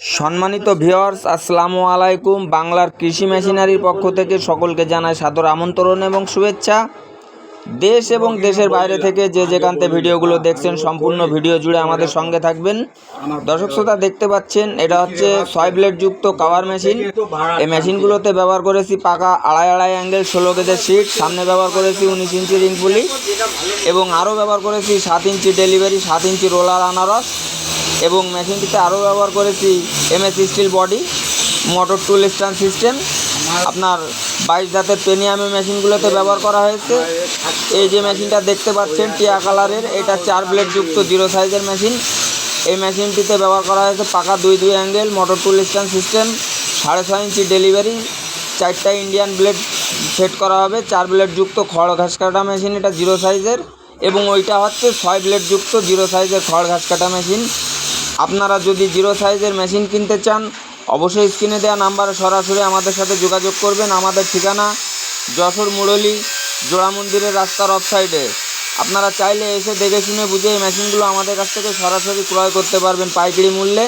সম্মানিত ভিউয়ার্স, আসসালামু আলাইকুম। বাংলার কৃষি মেশিনারির পক্ষ থেকে সকলকে জানাই সাদর আমন্ত্রণ এবং শুভেচ্ছা। দেশ এবং দেশের বাইরে থেকে যে যেখান থেকে ভিডিওগুলো দেখছেন সম্পূর্ণ ভিডিও জুড়ে আমাদের সঙ্গে থাকবেন। দর্শক শ্রোতা, দেখতে পাচ্ছেন এটা হচ্ছে 6 ব্লেড যুক্ত কাভার মেশিন। এই মেশিনগুলোতে ব্যবহার করেছি পাকা আড়াই অ্যাঙ্গেল 16 গেজের শিট, সামনে ব্যবহার করেছি 19 ইঞ্চি রিং পুলি এবং আরও ব্যবহার করেছি 7 ইঞ্চি ডেলিভারি, 7 ইঞ্চি রোলার আনারস এবং মেশিনটিতে আরও ব্যবহার করেছি MS স্টিল বডি, মোটর টুল স্ট্যান্ড সিস্টেম। আপনার 22 জাতের প্রিমিয়াম মেশিনগুলোতে ব্যবহার করা হয়েছে। এই যে মেশিনটা দেখতে পাচ্ছেন টিয়া কালারের, এটা 4 ব্লেড যুক্ত 0 সাইজের মেশিন। এই মেশিনটিতে ব্যবহার করা হয়েছে পাকা 2 অ্যাঙ্গেল মোটর টুল স্ট্যান্ড সিস্টেম, 6.5 ইঞ্চি ডেলিভারি, 4টা ইন্ডিয়ান ব্লেড সেট করা হবে। 4 ব্লেড যুক্ত খড় ঘাস কাটা মেশিন, এটা 0 সাইজের, এবং ওইটা হচ্ছে 6 ব্লেড যুক্ত 0 সাইজের খড় ঘাস কাটা মেশিন। আপনারা যদি 0 সাইজের মেশিন কিনতে চান অবশ্যই স্ক্রিনে দেওয়া নাম্বারে সরাসরি আমাদের সাথে যোগাযোগ করবেন। আমাদের ঠিকানা যশোর মুরলী জোড়া মন্দিরের রাস্তার অফ সাইডে। আপনারা চাইলে এসে দেখে শুনে বুঝে এই মেশিনগুলো আমাদের কাছ থেকে সরাসরি ক্রয় করতে পারবেন পাইকারি মূল্যে।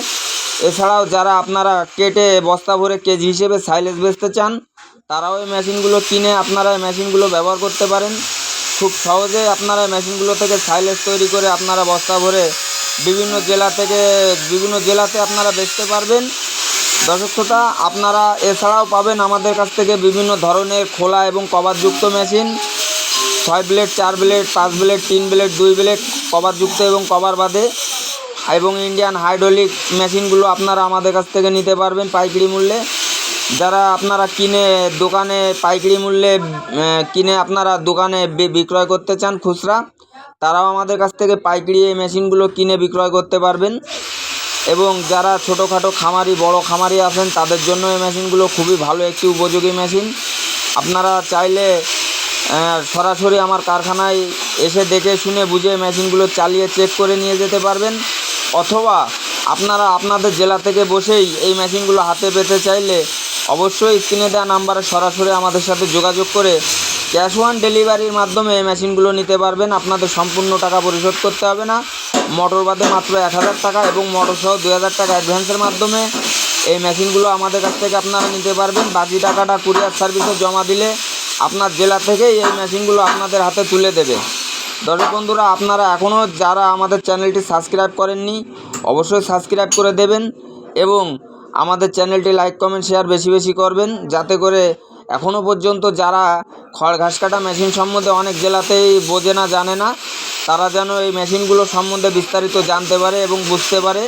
এছাড়াও যারা আপনারা কেটে বস্তা ভরে কেজি হিসেবে সাইলেজ বেচতে চান তারাও এই মেশিনগুলো কিনে আপনারা এই মেশিনগুলো ব্যবহার করতে পারেন। খুব সহজে আপনারা এই মেশিনগুলো থেকে সাইলেজ তৈরি করে আপনারা বস্তা ভরে বিভিন্ন জেলাতে আপনারা বেচতে পারবেন। দর্শক শ্রোতা, আপনারা এছাড়াও পাবেন আমাদের কাছ থেকে বিভিন্ন ধরনের খোলা এবং কভারযুক্ত machine, 6 blade, 4 blade, 5 blade, 3 blade, 2 blade, কভারযুক্ত এবং কভার বাদে, এবং ইন্ডিয়ান হাইড্রোলিক মেশিনগুলো আপনারা আমাদের কাছ থেকে নিতে পারবেন পাইকারি মূল্যে। যারা আপনারা কিনে দোকানে পাইকারি মূল্যে কিনে আপনারা দোকানে বিক্রয় করতে চান খুচরা, তারাও আমাদের কাছ থেকে পাইকারি এই মেশিনগুলো কিনে বিক্রয় করতে পারবেন। এবং যারা ছোটোখাটো খামারি, বড় খামারি আছেন তাদের জন্য এই মেশিনগুলো খুবই ভালো একটি উপযোগী মেশিন। আপনারা চাইলে সরাসরি আমার কারখানায় এসে দেখে শুনে বুঝে মেশিনগুলো চালিয়ে চেক করে নিয়ে যেতে পারবেন, অথবা আপনারা আপনাদের জেলা থেকে বসেই এই মেশিনগুলো হাতে পেতে চাইলে অবশ্যই স্ক্রিনে দেওয়া নাম্বারে সরাসরি আমাদের সাথে যোগাযোগ করে ক্যাশ অন ডেলিভারির মাধ্যমে এই মেশিনগুলো নিতে পারবেন। আপনাদের সম্পূর্ণ টাকা পরিশোধ করতে হবে না। মোটর বাদে মাত্র 1000 টাকা এবং মোটর সহ 2000 টাকা অ্যাডভান্সের মাধ্যমে এই মেশিনগুলো আমাদের কাছ থেকে আপনারা নিতে পারবেন। বাকি টাকাটা কুরিয়ার সার্ভিসে জমা দিলে আপনার জেলা থেকেই এই মেশিনগুলো আপনাদের হাতে তুলে দেবে। দর্শক বন্ধুরা, আপনারা এখনও যারা আমাদের চ্যানেলটি সাবস্ক্রাইব করেননি অবশ্যই সাবস্ক্রাইব করে দেবেন এবং আমাদের চ্যানেলটি লাইক, কমেন্ট, শেয়ার বেশি করবেন, যাতে করে এখনও পর্যন্ত যারা খড় ঘাস কাটা মেশিন সম্বন্ধে অনেক জেলাতেই বোঝে না, জানে না, তারা যেন এই মেশিনগুলো সম্বন্ধে বিস্তারিত জানতে পারে এবং বুঝতে পারে।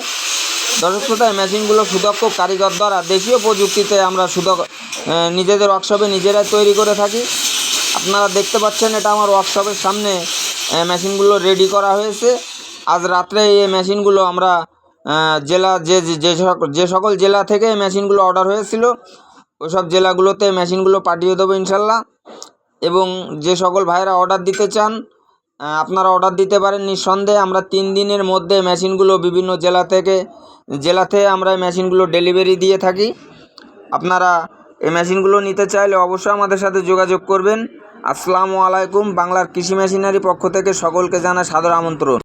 দর্শক শ্রোতা, এই মেশিনগুলো সুদক্ষ কারিগর দ্বারা দেশীয় প্রযুক্তিতে আমরা নিজেদের ওয়ার্কশপে নিজেরাই তৈরি করে থাকি। আপনারা দেখতে পাচ্ছেন এটা আমার ওয়ার্কশপের সামনে মেশিনগুলো রেডি করা হয়েছে। আজ রাত্রে এই মেশিনগুলো আমরা জেলা যে সকল জেলা থেকে এই মেশিনগুলো অর্ডার হয়েছিল ওইসব জেলাগুলোতে মেশিনগুলো পাঠিয়ে দেবো ইনশাল্লাহ। এবং যে সকল ভাইরা অর্ডার দিতে চান আপনারা অর্ডার দিতে পারেন নিঃসন্দেহে। আমরা 3 দিনের মধ্যে মেশিনগুলো বিভিন্ন জেলাতে আমরা মেশিনগুলো ডেলিভারি দিয়ে থাকি। আপনারা এই মেশিনগুলো নিতে চাইলে অবশ্যই আমাদের সাথে যোগাযোগ করবেন। আসসালামু আলাইকুম। বাংলার কৃষি মেশিনারি পক্ষ থেকে সকলকে জানাই সাদর আমন্ত্রণ।